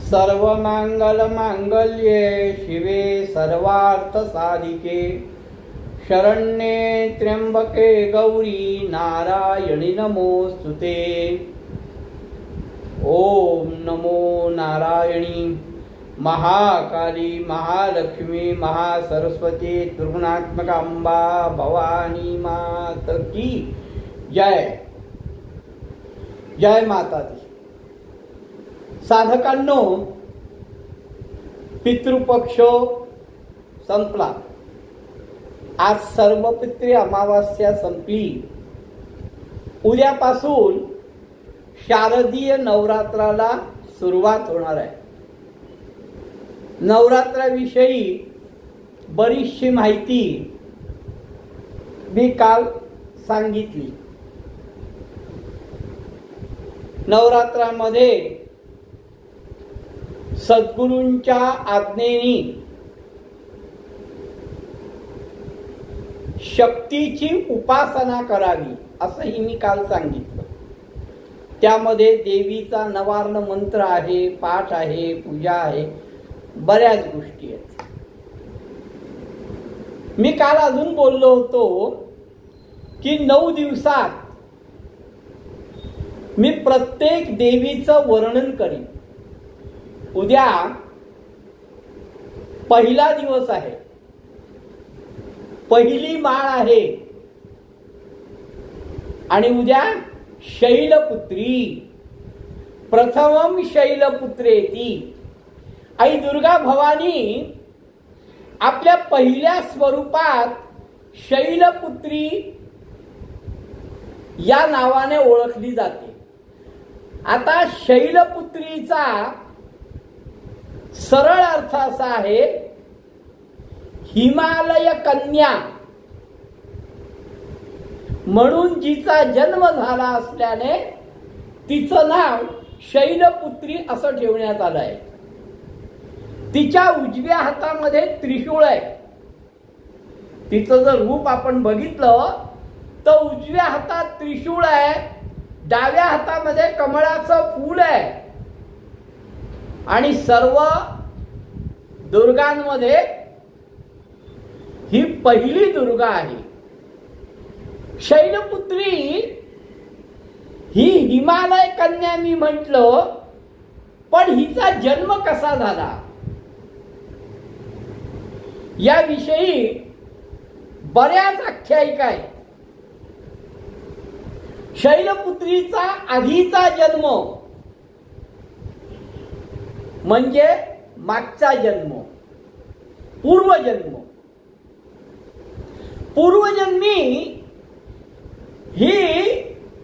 सर्वमंगल मांगल्ये शिवे सर्वार्थ साधिके शरण्ये त्र्यंबके गौरी नारायणी नमोस्तुते। ओम नमो नारायणी महाकाली महालक्ष्मी महासरस्वती त्रिगुणात्मक अंबा भवानी मात की जय। जय माता दी। साधकांनो, पितृपक्ष संपला। आज सर्वपित्री अमावास्या संपली। उद्यापासून शारदीय नवरात्राला सुरुवात होणार आहे। नवरात्राविषयी बरीचशी माहिती मी काल सांगितली। नवरात्रामध्ये सद्गुरूंच्या आज्ञेने शक्तीची उपासना करावी असंही मी काल सांगितलं। त्यामध्ये देवीचा नवार्ण मंत्र आहे, पाठ आहे, पूजा आहे, बऱ्याच गोष्टी आहेत। मी काल अजून बोललो होतो की 9 दिवसात मी प्रत्येक देवीचं वर्णन करीन। उद्या पहिला दिवस आहे, पहिली माळ आहे आणि उद्या शैलपुत्री प्रथमम शैलपुत्रेती। आई दुर्गा भवानी आपल्या पहिल्या स्वरूपात शैलपुत्री या नावाने ओळखली जाते। आता शैलपुत्रीचा सरळ अर्थ असा आहे, हिमालय कन्या म्हणून जिचा जन्म झाला असल्याने तिचं नाव शैलपुत्री असं ठेवण्यात आलं आहे। तिच्या उजव्या हातामध्ये त्रिशूळ आहे। तिचं जर रूप आपण बघितलं तर उजव्या हातात त्रिशूळ आहे, डाव्या हातामध्ये कमळाचं फूल आहे आणि सर्व दुर्गांमध्ये ही पहिली दुर्गा आहे। शैलपुत्री ही हिमालय कन्या मी म्हटलं, पण हिचा जन्म कसा झाला याविषयी बऱ्याच आख्यायिका आहेत। शैलपुत्रीचा आधीचा जन्म म्हणजे मागचा जन्म, पूर्वजन्म। पूर्वजन्मी ही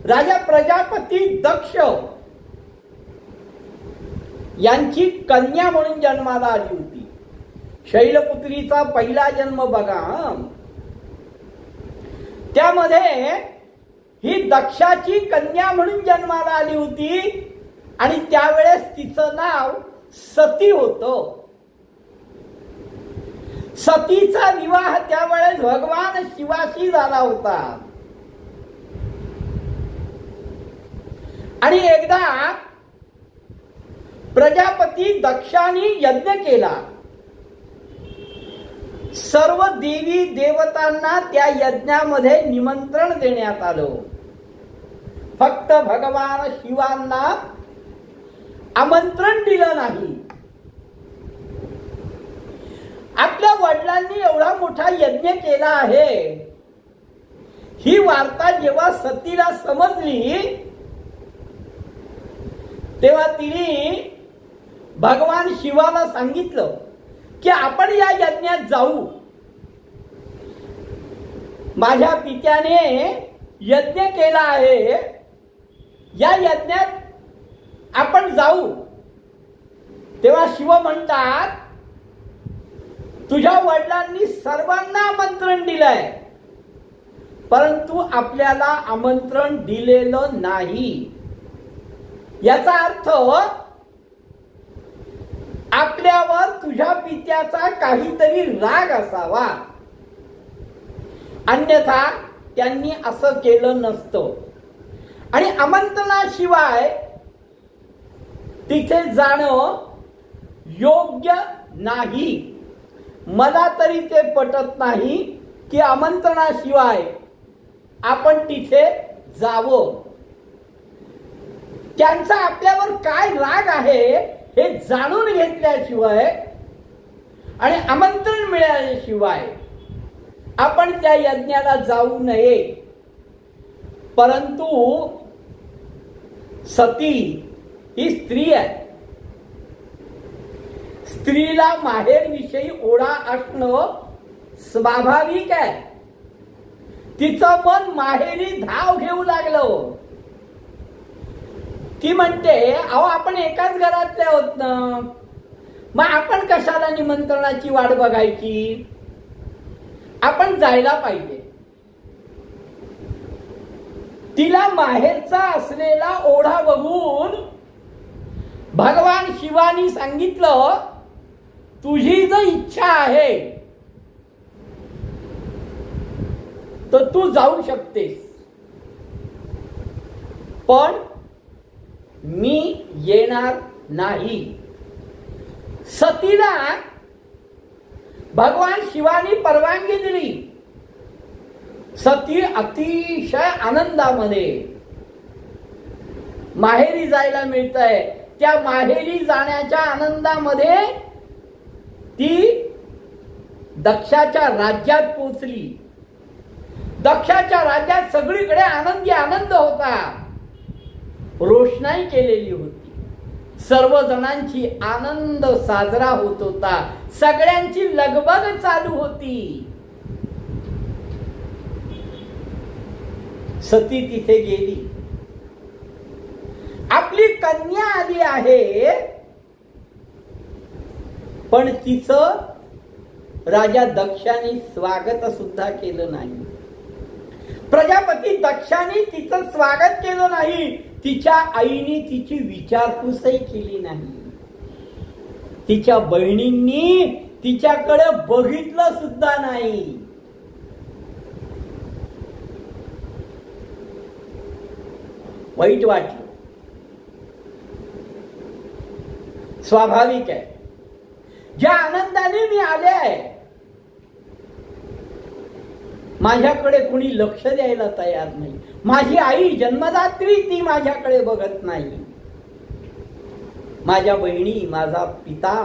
राजा प्रजापती दक्ष यांची कन्या म्हणून जन्माला आली होती। शैलपुत्रीचा पहिला जन्म बघा। त्यामध्ये ही दक्षाची कन्या म्हणून जन्माला आली होती आणि त्यावेळेस तिचं नाव सती होतं। सतीचा विवाह त्यावेळेस भगवान शिवाशी झाला होता आणि एकदा प्रजापती दक्षाने यज्ञ केला। सर्व देवी देवतांना त्या यज्ञामध्ये निमंत्रण देण्यात आलं। फक्त भगवान शिवांना आमंत्रण दिलं नाही। आपल्या वडिलांनी एवढा मोठा यज्ञ केला आहे ही वार्ता जेव्हा सतीला समजली तेव्हा तिने भगवान शिवाला सांगितलं की आपण या यज्ञात जाऊ। माझ्या पित्याने यज्ञ केला आहे, या यज्ञात आपण जाऊ। तेव्हा शिव म्हणतात, तुझ्या वडिलांनी सर्वांना आमंत्रण दिलंय परंतु आपल्याला आमंत्रण दिलेलं नाही। याचा अर्थ आपल्यावर तुझ्या पित्याचा काहीतरी राग असावा, अन्यथा त्यांनी असं केलं नसतं। आणि आमंत्रणाशिवाय तिथे जाणं योग्य नाही. मला तरी ते पटत नाही की आमंत्रणाशिवाय आपण तिथे जावं. त्यांचा आपल्यावर काय राग आहे हे जाणून घेतल्याशिवाय आणि आमंत्रण मिळाल्याशिवाय आपण त्या यज्ञाला जाऊ नये. परंतु सती ही स्त्री आहे. स्त्रीला माहेर विषयी ओढा असणं स्वाभाविक आहे. तिचं मन माहेरी धाव घेऊ लागलं. ती म्हणते, अहो आपण एकाच घरातले आहोत ना, मग आपण कशाला निमंत्रणाची वाट बघायची, आपण जायला पाहिजे. तिला माहेरचा असलेला ओढा बघून भगवान शिवानी सांगितलं, तुझी जर इच्छा आहे तर तू जाऊ शकतेस, पण मी येणार नाही. सतीला भगवान शिवानी परवानगी दिली. सती अतिशय आनंदामध्ये माहेरी जायला मिळतंय. त्या माहेरी जाण्याच्या आनंदामध्ये ती दक्षाच्या राज्यात पोचली. दक्षाच्या राज्यात सगळीकडे आनंदी आनंद होता. रोषणाई केलेली होती. सर्व जणांची आनंद साजरा होत होता. सगळ्यांची लगबग चालू होती. सती तिथे गेली. आपली कन्या आली आहे, पण तिचं राजा दक्षाने स्वागत सुद्धा केलं नाही. प्रजापती दक्षाने तिचं स्वागत केलं नाही. तिच्या आईने तिची विचारपूसही केली नाही. तिच्या बहिणींनी तिच्याकडे बघितलं सुद्धा नाही. वाईट वाटलं. स्वाभाविक आहे. ज्या आनंदाने मी आले आहे, माझ्याकडे कुणी लक्ष द्यायला तयार नाही. माझी आई जन्मदात्री ती माझ्याकडे बघत नाही. माझ्या बहिणी, माझा पिता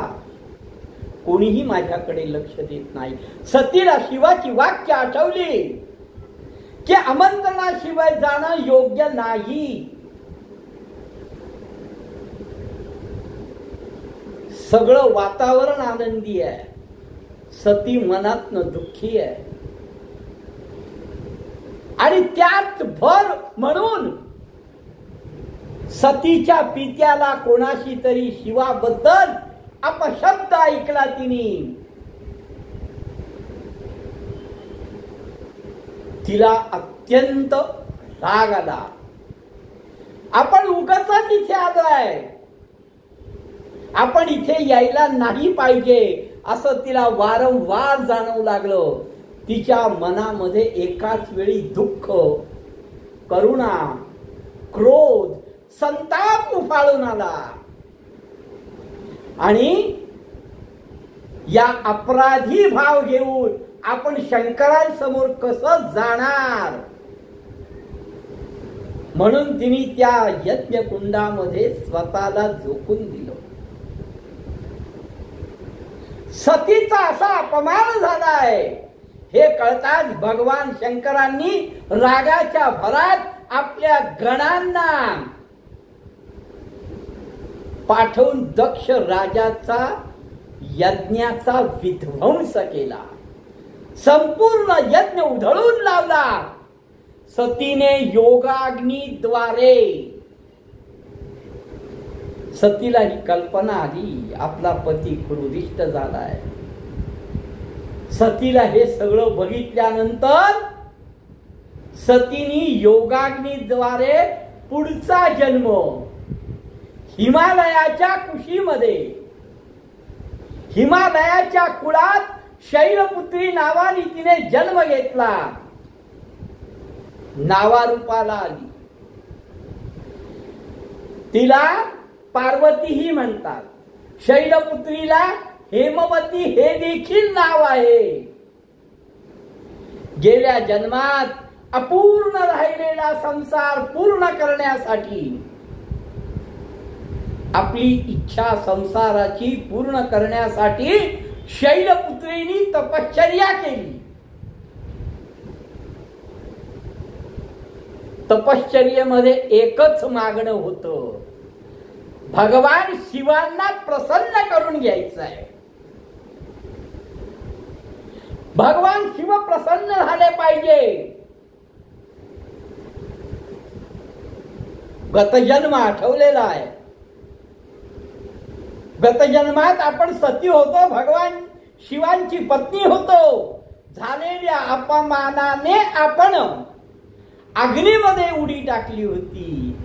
कोणीही माझ्याकडे लक्ष देत नाही. सतीला शिवाची वाक्य आठवली की आमंत्रणाशिवाय जाणं योग्य नाही. सगळं वातावरण आनंदी आहे. सती मनातनं दुःखी आहे. आणि त्यात भर म्हणून सतीच्या पित्याला कोणाशी तरी शिवाबद्दल अपशब्द ऐकला तिने. तिला अत्यंत राग आला. आपण उगाच इथे आलोय, आपण इथे यायला नाही पाहिजे असं तिला वारंवार जाणवू लागलं. तिच्या मनामध्ये एकाच वेळी दुःख, करुणा, क्रोध, संताप उफाळून आला. आणि या अपराधी भाव घेऊन आपण शंकरांसमोर कसं जाणार, म्हणून तिने त्या यज्ञकुंडामध्ये स्वतःला झोकून दिलं. सतीचा असा अपमान झालाय हे कळताच भगवान शंकरांनी रागाच्या भरात आपल्या गणांना पाठवून दक्ष राजाचा यज्ञाचा विध्वंस केला. संपूर्ण यज्ञ उधळून लावला. सतीने योगाग्नीद्वारे, सतीला ही कल्पना आली आपला पती क्रोधिष्ठ झालाय. सतीला हे सगळं बघितल्यानंतर सतीने योगाग्नीद्वारे पुढचा जन्म हिमालयाच्या कुशीमध्ये, हिमालयाच्या कुळात शैलपुत्री नावाने तिने जन्म घेतला. नावारूपाला आली. तिला पार्वतीही म्हणतात. शैलपुत्रीला हेमवती हे देखील नाव आहे. गेल्या जन्मात अपूर्ण राहिलेला संसार पूर्ण करण्यासाठी, आपली इच्छा संसाराची पूर्ण करण्यासाठी शैलपुत्रीने तपश्चर्या केली. तपश्चर्येमध्ये एकच मागणं होतं, भगवान शिवांना प्रसन्न करून घ्यायचं आहे. भगवान शिव प्रसन्न झाले पाहिजे. गतजन्म आठवलेला आहे. गतजन्मात आपण सती होतो, भगवान शिवांची पत्नी होतो. झालेल्या अपमानाने आपण अग्नीमध्ये उडी टाकली होती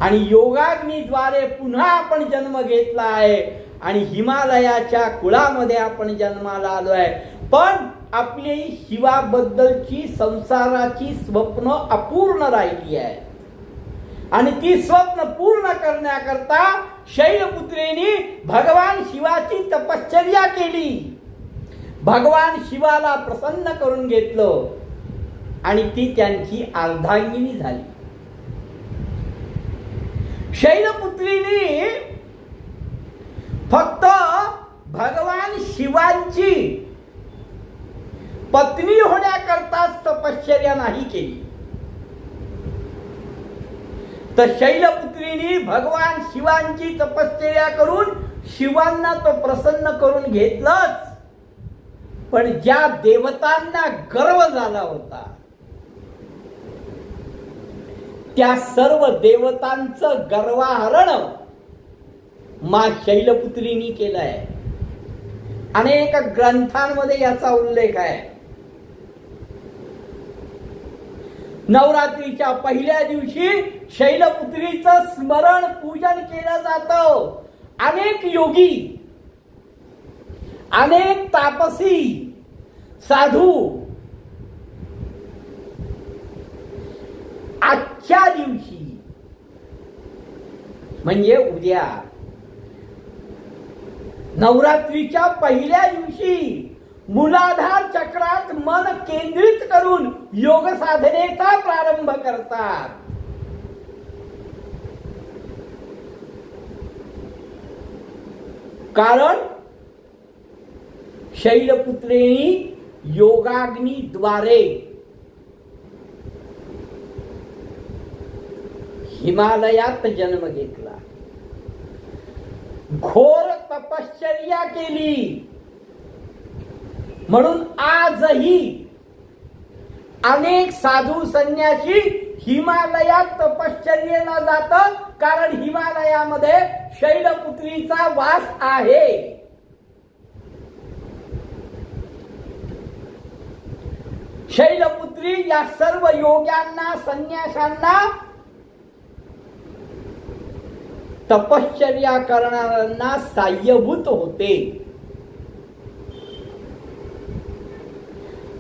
आणि योगाग्नीद्वारे पुन्हा आपण जन्म घेतला आहे आणि हिमालयाच्या कुळामध्ये आपण जन्माला आलोय. पण आपली शिवाबद्दलची संसाराची स्वप्न अपूर्ण राहिली आहे आणि ती स्वप्न पूर्ण करण्याकरता शैलपुत्रीने भगवान शिवाची तपश्चर्या केली. भगवान शिवाला प्रसन्न करून घेतलं आणि ती त्यांची अर्धांगिनी झाली. शैलपुत्रीने फक्त भगवान शिवांची पत्नी होण्याकरताच तपश्चर्या नाही केली, तर शैलपुत्रीने भगवान शिवांची तपश्चर्या करून शिवांना तो प्रसन्न करून घेतलंच. पण ज्या देवतांना गर्व झाला होता त्या सर्व देवतांचं गर्वाहरण मा शैलपुत्रीनी केलंय. अनेक ग्रंथांमध्ये याचा उल्लेख आहे. नवरात्रीच्या पहिल्या दिवशी शैलपुत्रीचं स्मरण पूजन केलं जातं. अनेक योगी, अनेक तापसी, साधू आजच्या दिवशी म्हणजे उद्या नवरात्रीच्या पहिल्या दिवशी मूलाधार चक्रात मन केंद्रित करून योग साधनेचा प्रारंभ करतात. कारण शैलपुत्रीनी योगाग्नीद्वारे हिमालयात जन्म घेतला, घोर तपश्चर्या केली. म्हणून आजही अनेक साधू संन्यासी हिमालयात तपश्चर्येला जातात, कारण हिमालयामध्ये शैलपुत्रीचा वास आहे. शैलपुत्री या सर्व योग्यांना, संन्याशांना, तपश्चर्या करणाऱ्यांना साह्यभूत होते.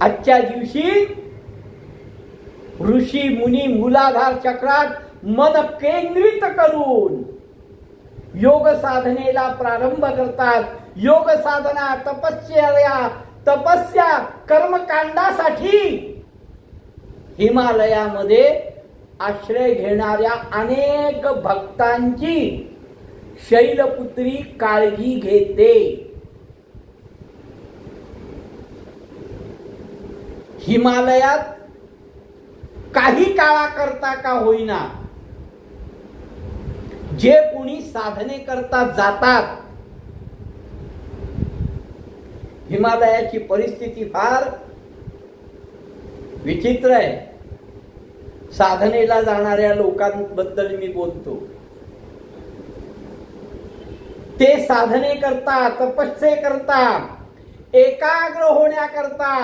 आजच्या दिवशी ऋषी मुनी मूलाधार चक्रात मन केंद्रित करून योग साधनेला प्रारंभ करतात. योग साधना, तपस्या कर्मकांडासाठी हिमालयामध्ये आश्रय घेणाऱ्या अनेक भक्तांची शैलपुत्री काळजी घेते. हिमालयात काही काळाकरता का होईना जे कोणी साधने करता जातात, हिमालयाची परिस्थिती फार विचित्र आहे. साधनेला जाणाऱ्या लोकांबद्दल मी बोलतो. ते साधने करता, तपस्ये करता, एकाग्र होण्याकरता,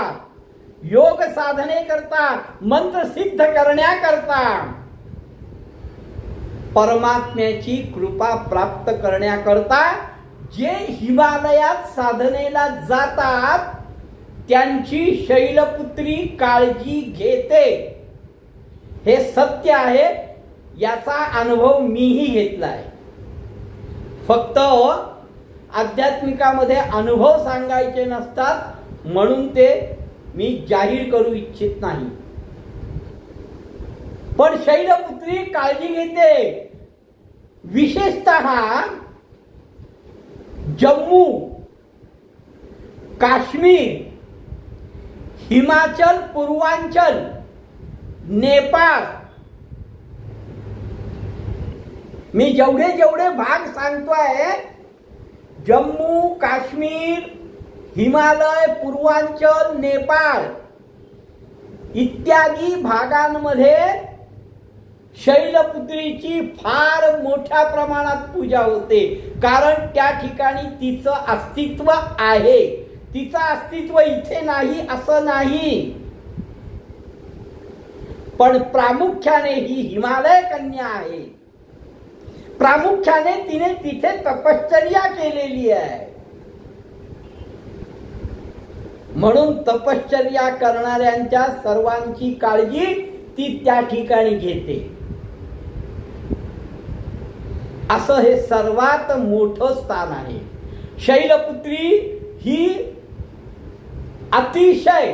योग साधने करता, मंत्र सिद्ध करण्याकरता, परमात्म्याची कृपा प्राप्त करण्याकरता जे हिमालयात साधनेला जातात त्यांची शैलपुत्री काळजी घेते. हे सत्य आहे. याचा अनुभव मीही घेतलाय. फक्त आध्यात्मिकामध्ये अनुभव सांगायचे नसतात, म्हणून ते मी जाहीर करू इच्छित नाही. पण शैलपुत्री काळजी घेते. विशेषतः जम्मू, काश्मीर, हिमाचल, पूर्वांचल, नेपाळ, मी जेवढे जेवढे भाग सांगतोय, जम्मू, काश्मीर, हिमालय, पूर्वांचल, नेपाळ इत्यादी भागांमध्ये शैलपुत्रीची फार मोठ्या प्रमाणात पूजा होते. कारण त्या ठिकाणी तिचं अस्तित्व आहे. तिचं अस्तित्व इथे नाही असं नाही, पण प्रामुख्याने ही हिमालय कन्या आहे. प्रामुख्याने तिने तिथे तपश्चर्या केलेली आहे. म्हणून तपश्चर्या करणाऱ्यांच्या सर्वांची काळजी ती त्या ठिकाणी घेते. असं हे सर्वात मोठं स्थान आहे. शैलपुत्री ही अतिशय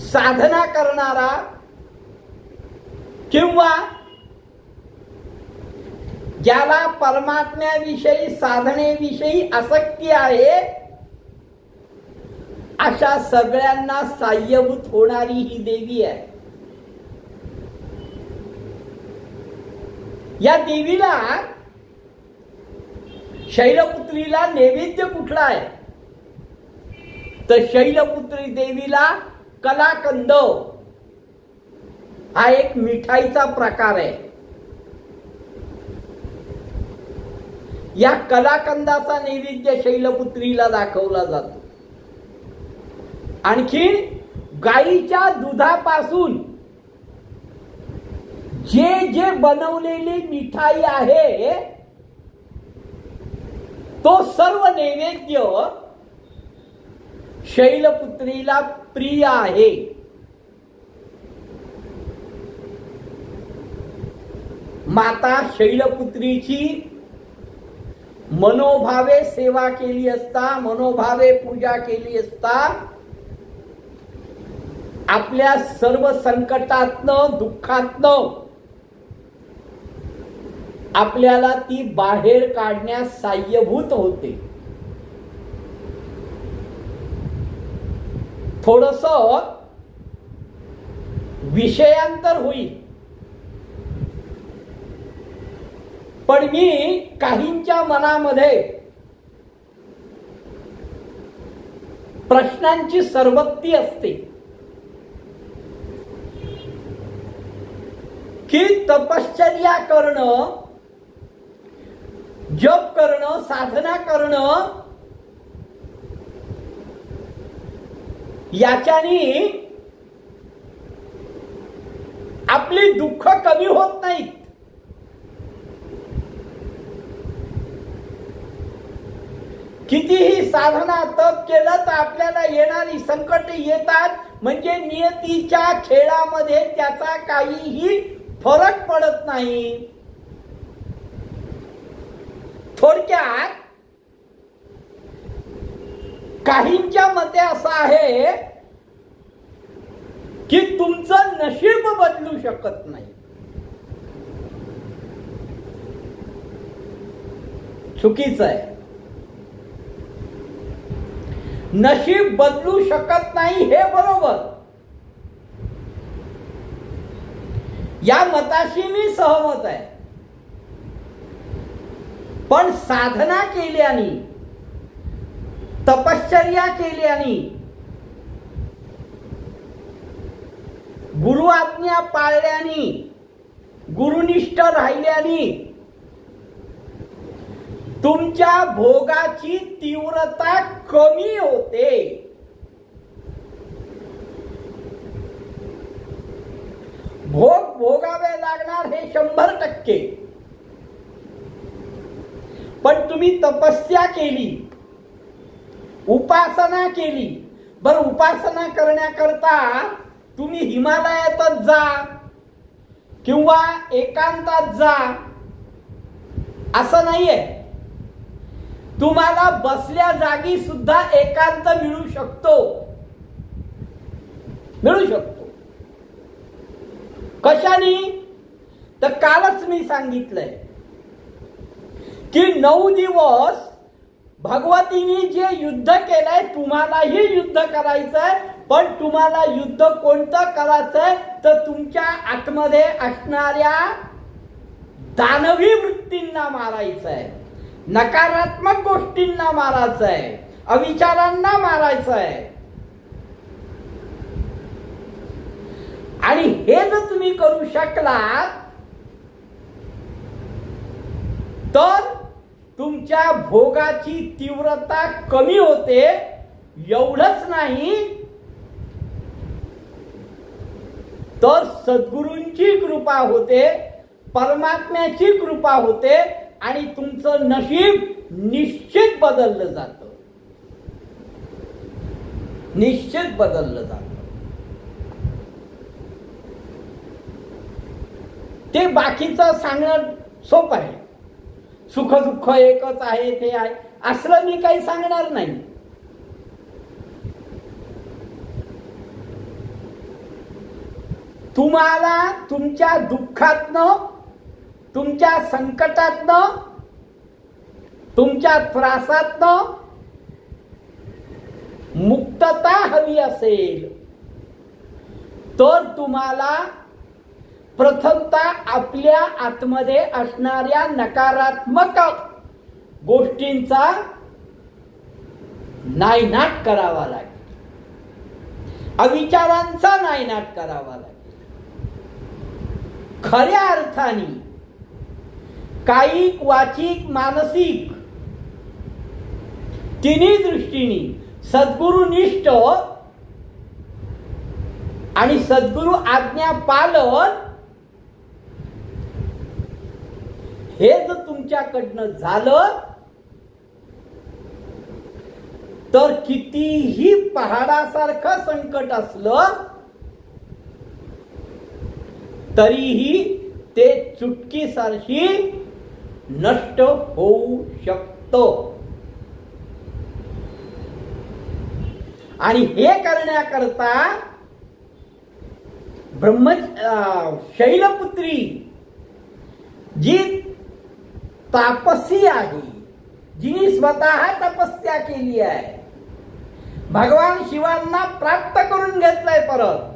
साधना करणारा किंवा ज्याला परमात्म्याविषयी, साधनेविषयी आसक्ती आहे, अशा सगळ्यांना साह्यभूत होणारी ही देवी आहे. या देवीला, शैलपुत्रीला नैवेद्य कुठला आहे? तर शैलपुत्री देवीला कलाकंद हा एक मिठाईचा प्रकार आहे. या कलाकंदाचा नैवेद्य शैलपुत्रीला दाखवला जातो. आणखीन गाईच्या दुधापासून जे जे बनवलेली मिठाई आहे, तो सर्व नैवेद्य शैलपुत्रीला प्रिय आहे. माता शैलपुत्रीची मनोभावे सेवा केली असता, मनोभावे पूजा केली असता, आपल्या सर्व संकटातनं, दुःखातनं आपल्याला ती बाहेर काढण्यास साह्यभूत होते. थोडस विषयांतर होईल, पण मी काहींच्या मनामध्ये प्रश्नांची सरबत्ती असते की तपश्चर्या करणं, जप करणं, साधना करणं याच्यानी आपली दुःख कमी होत नाहीत. कितीही साधना तप केलं तर आपल्याला येणारी संकट येतात, म्हणजे नियतीच्या खेळामध्ये त्याचा काहीही फरक पडत नाही. थोडक्यात काहींच्या मते असं आहे की तुमचं नशीब बदलू शकत नाही. चुकीचं आहे. नशीब बदलू शकत नाही हे बरोबर. या मताशी मी सहमत आहे. पण साधना केल्याने, तपश्चर्या केल्याने, गुरु आज्ञा पाळल्याने, गुरुनिष्ठ राहिल्याने तुमच्या भोगाची तीव्रता कमी होते. भोग भोगावे लागणार हे 100%. पण तुम्ही तपस्या केली, उपासना केली. बरं, उपासना करण्याकरता तुम्ही हिमालयातच जा, किंवा एकांतात जा असं नाहीये. तुम्हाला बसल्या जागी सुद्धा एकांत मिळू शकतो. कशाने? तर कालच मी सांगितलंय की 9 दिवस भगवतीने जे युद्ध केलंय तुम्हालाही युद्ध करायचंय. पण तुम्हाला युद्ध कोणतं करायचंय? तर तुमच्या आतमध्ये असणाऱ्या दानवी वृत्तींना मारायचंय, नकारात्मक गोष्टींना मारायचंय, अविचारांना मारायचंय. आणि हे जर तुम्ही करू शकलात तर तुमच्या भोगाची तीव्रता कमी होते. एवढंच नाही तर सद्गुरूंची कृपा होते, परमात्म्याची कृपा होते आणि तुमचं नशीब निश्चित बदललं जातं. ते बाकीचं सांगणं सोपं आहे. सुख दुःख एकच आहे, ते आहे असलं मी काही सांगणार नाही. तुम्हाला तुमच्या दुःखातनं, तुमच्या संकटातनं, तुमच्या त्रासातनं मुक्तता हवी असेल तर तुम्हाला प्रथमतः आपल्या आतमध्ये असणाऱ्या नकारात्मक गोष्टींचा नायनाट करावा लागेल, अविचारांचा नायनाट करावा लागेल. खऱ्या अर्थाने कायिक, वाचिक, मानसिक तिन्ही दृष्टीने सद्गुरुनिष्ठ आणि सद्गुरु आज्ञा पालन हे जर तुमच्याकडनं झालं तर कितीही पहाडासारखं संकट असलं तरीही ते चुटकीसारखी नष्ट होऊ शकतं. आणि हे करण्याकरता शैलपुत्री जी तापसी आहे, जिने स्वतः तपस्या केली आहे, भगवान शिवांना प्राप्त करून घेतलंय. परत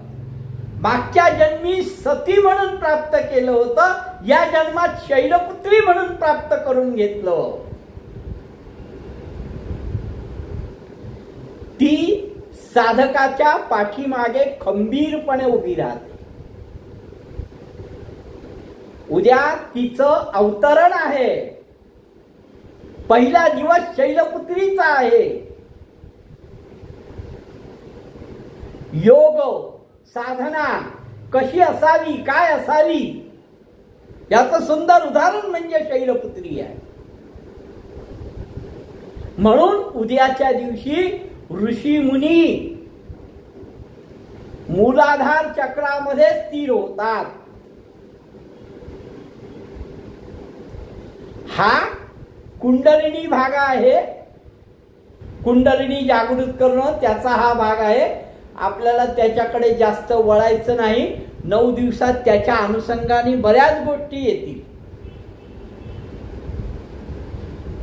मागच्या जन्मी सती म्हणून प्राप्त केलं होतं, या जन्मात शैलपुत्री म्हणून प्राप्त करून घेतलं. ती साधकाच्या पाठीमागे खंबीरपणे उभी राहते. उद्या तिचं अवतरण आहे. पहिला दिवस शैलपुत्रीचा आहे. योग साधना कशी असावी, काय असावी याचं सुंदर उदाहरण म्हणजे शैलपुत्री आहे. म्हणून उद्याच्या दिवशी ऋषी मुनी मूलाधार चक्रामध्ये स्थिर होतात. हा कुंडलिनी भाग आहे. कुंडलिनी जागृत करणं त्याचा हा भाग आहे. आपल्याला त्याच्याकडे जास्त वळायचं नाही. 9 दिवसात त्याच्या अनुषंगाने बऱ्याच गोष्टी येतील.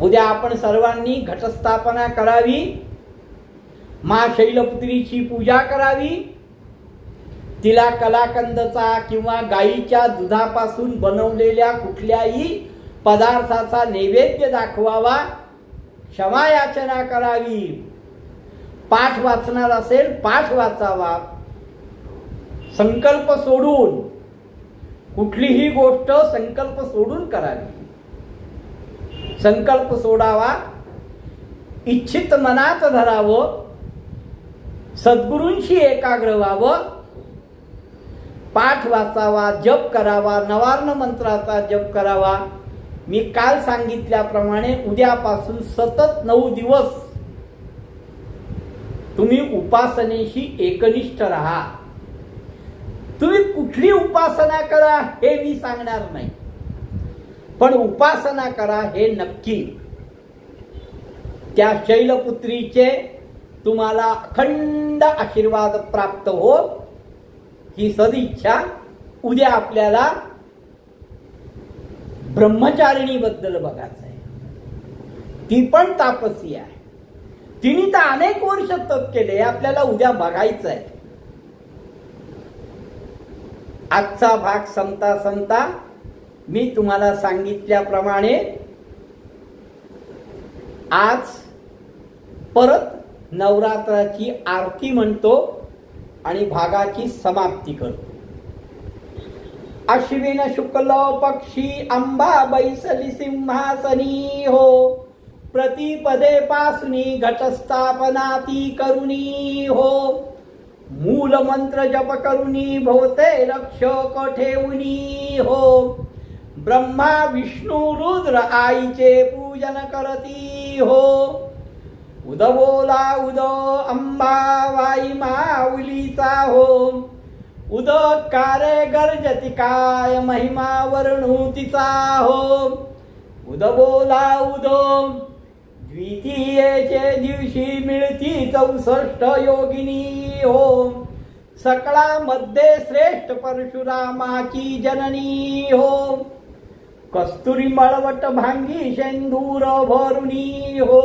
उद्या आपण सर्वांनी घटस्थापना करावी, मा शैलपुत्रीची पूजा करावी, तिला कलाकंदचा किंवा गाईच्या दुधापासून बनवलेल्या कुठल्याही पदार्थाचा नैवेद्य दाखवावा, क्षमा याचना करावी, पाठ वाचणार असेल पाठ वाचावा, संकल्प सोडून कुठलीही गोष्ट संकल्प सोडून करावी, संकल्प सोडावा, इच्छित मनात धरावं, सद्गुरूंशी एकाग्र व्हावं, पाठ वाचावा, जप करावा, नवार्ण मंत्राचा जप करावा. मी काल सांगितल्याप्रमाणे उद्यापासून सतत 9 दिवस तुम्ही उपासनेशी एकनिष्ठ राहा. तुम्ही कुठली उपासना करा हे मी सांगणार नाही, पण उपासना करा हे नक्की. त्या शैलपुत्रीचे तुम्हाला अखंड आशीर्वाद प्राप्त हो, ही सदिच्छा. उद्या आपल्याला ब्रह्मचारिणी बद्दल बघायचं आहे. ती पण तापसी आहे, तिने तर अनेक वर्ष तप केले, आपल्याला उद्या बघायचं आहे. आजचा भाग संपता संपता मी तुम्हाला सांगितल्याप्रमाणे आज परत नवरात्राची आरती म्हणतो आणि भागाची समाप्ती करतो. अश्विन शुक्ल पक्षी अंबा बैसली सिंहासनी हो, प्रतिपदे पासुनी घटस्थापना ती करुणी हो, मूल मंत्र जप करुणी भोवते लक्ष ठेवुनी हो, ब्रह्मा विष्णू रुद्र आईचे पूजन करती हो, उद बोला उद अंबा वाई माऊलीचा हो, उद कारे गर्जती काय महिमा वर्णुतीचा हो, उद बोला उद द्वितीयेचे दिवशी मिळती 64 योगिनी हो, सकळामध्ये श्रेष्ठ परशुरामाची जननी हो, कस्तुरी मळवट भांगी शेंदूर भरुनी हो,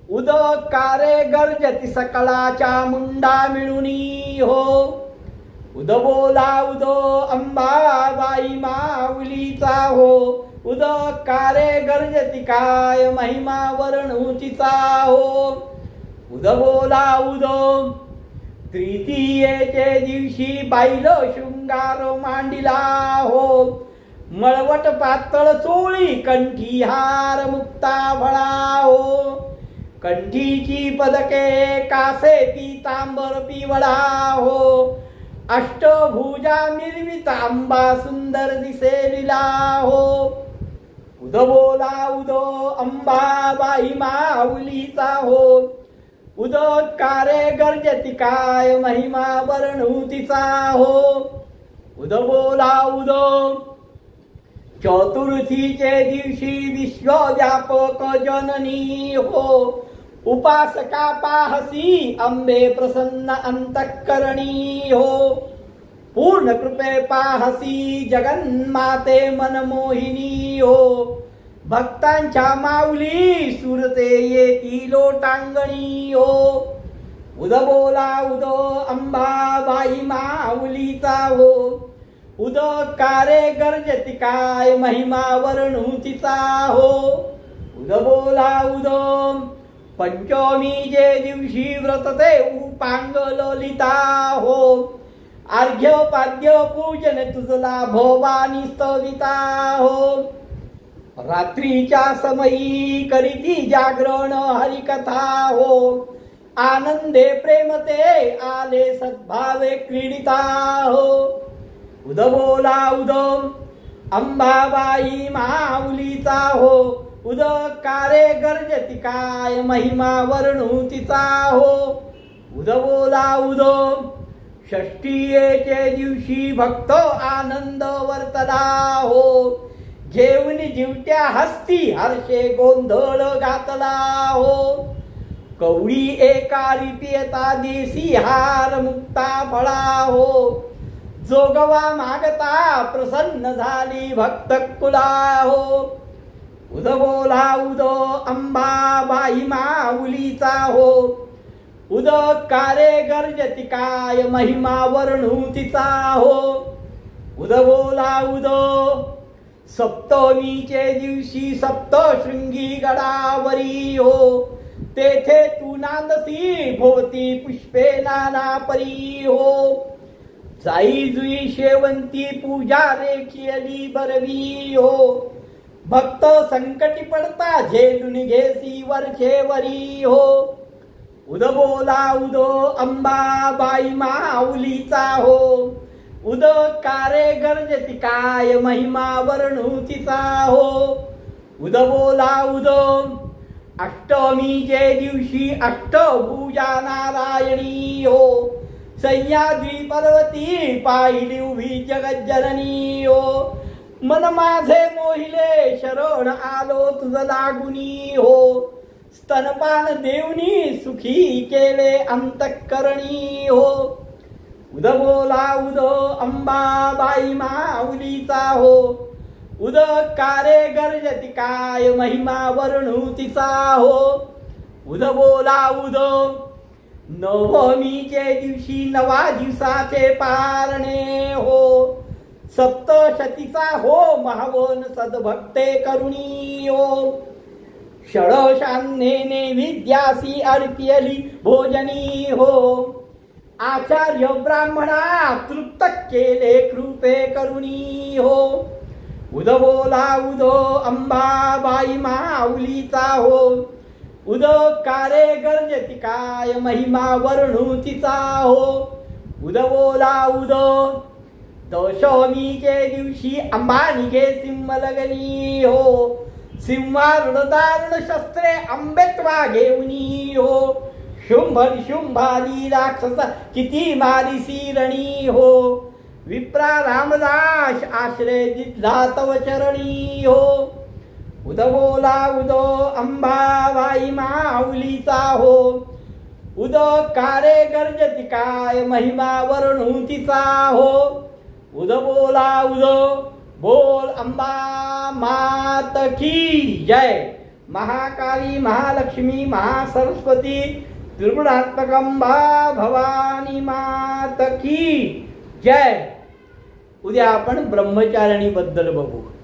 उद कारे गर्जती सकळाच्या मुंडा मिळुनी हो, उद बोला उद अंबाबाई माऊलीचा हो, उद कारे गर्जती काय महिमा वर्णुतीचा हो, उद बोला उद तृतीयेचे दिवशी बाईल शृंगार मांडिला हो, मळवट पातळ चोळी कंठी हार मुक्ता फळा हो, कंठीची पदके कासे पीतांबर पिवळा हो, अष्टभुजा निर्मित आंबा सुंदर दिसेलिला हो, उद बोला उद अंबाबाई माऊलीचा हो, उद कारे गर्जती काय महिमा वर्णुतीचा हो, उद बोला उद चतुर्थीचे दिवशी विश्वव्यापक जननी हो, उपासका पाहसी अंबे प्रसन्न अंतःकरणी हो, पूर्ण कृपे पाहसी जगन्माते मनमोहिनी हो, भक्तांच्या माऊली सुरते येती लोटांगणी हो, उद बोला उद अंबाबाई माऊलीचा हो, उद कारे गर्जती काय महिमा वर्णुतीचा हो, उद बोला उद पंचमीचे दिवशी व्रतते उपांग ललिता हो, अर्घ्य पाद्य पूजन तुझला भवानी स्तविता हो, रात्रीच्या समयी करीती जागरण हरिकथा हो, आनंदे प्रेमते आले सद्भावे क्रीडिता हो, उद बोला उद अंबाबाई माऊलीचा हो, उद कारे गर्जती काय महिमा वर्णुतीचा हो, उद बोला उद षष्टीयेचे दिवशी भक्त आनंद वर्तला हो, घेऊन जिवट्या हस्ती हर्षे गोंधळ घातला हो, कवळी एका रिपियता देसी हार मुक्ता फळा हो, जोगवा मागता प्रसन्न झाली भक्त कुला हो, उद बोला उद अंबाबाई माऊलीचा हो, उद कारे गर्जती काय महिमा वर्णुतीचा हो, उद बोला उद सप्तमीचे दिवशी सप्तशृंगी गडावरी हो, तेथे तू नांदसी भोवती पुष्पे नाना परी हो, जाई जुई शेवंती पूजा रेखियली बरवी हो, भक्त संकटी पडता झेलून घेसी वरचेवरी हो, उद बोला उद अंबाबाई माऊलीचा हो, उद कारे गर्जती काय महिमा वर्णुतीचा हो, उद बोला उद अष्टमीचे दिवशी अष्टभुजा नारायणी हो, सह्याद्री पर्वती पाहिली उभी जगज्जननी हो. मन माझे मोहिले शरण आलो तुझ लागुनी हो. स्तनपान देवनी सुखी केले अंतःकरणी हो. उद बोला उद अंबाबाई माऊलीचा हो. उद कारे गर्जती काय महिमा वर्णू तिचा हो. उद बोला उद नवमीचे दिवशी नवा दिवसाचे पारणे हो. सप्तशतीचा हो महावन सद्भक्ते करुणी हो. षडशान्नेने विद्यासी अर्पियली भोजनी हो. आचार्य ब्राह्मणा तृप्त केले कृपे करुणी हो. उद बोला उद अंबाबाई माऊलीचा हो. उद कारे गर्जती काय महिमा वर्णू तिचा हो. उद बोला उद दशमीचे दिवशी अंबा निघे सिंह लगनी हो. सिंहारुढ दारुण शस्त्रे आंबेत्वा घेऊनी हो. शुंभ शुंभादी राक्षस किती मारिसी रणी हो. विप्रा रामदास आश्रय दिला तव चरणी हो. उद बोला उद अंबाबाई माऊलीचा हो. उद कारे गर्जती काय महिमा वर्णू तिचा हो. उद बोला उद बोल अंबा मात की जय. महाकाली महालक्ष्मी महासरस्वती त्रिगुणात्मक अंबा भवानी मात की जय. उद्या आपण ब्रह्मचारिणी बद्दल बघू.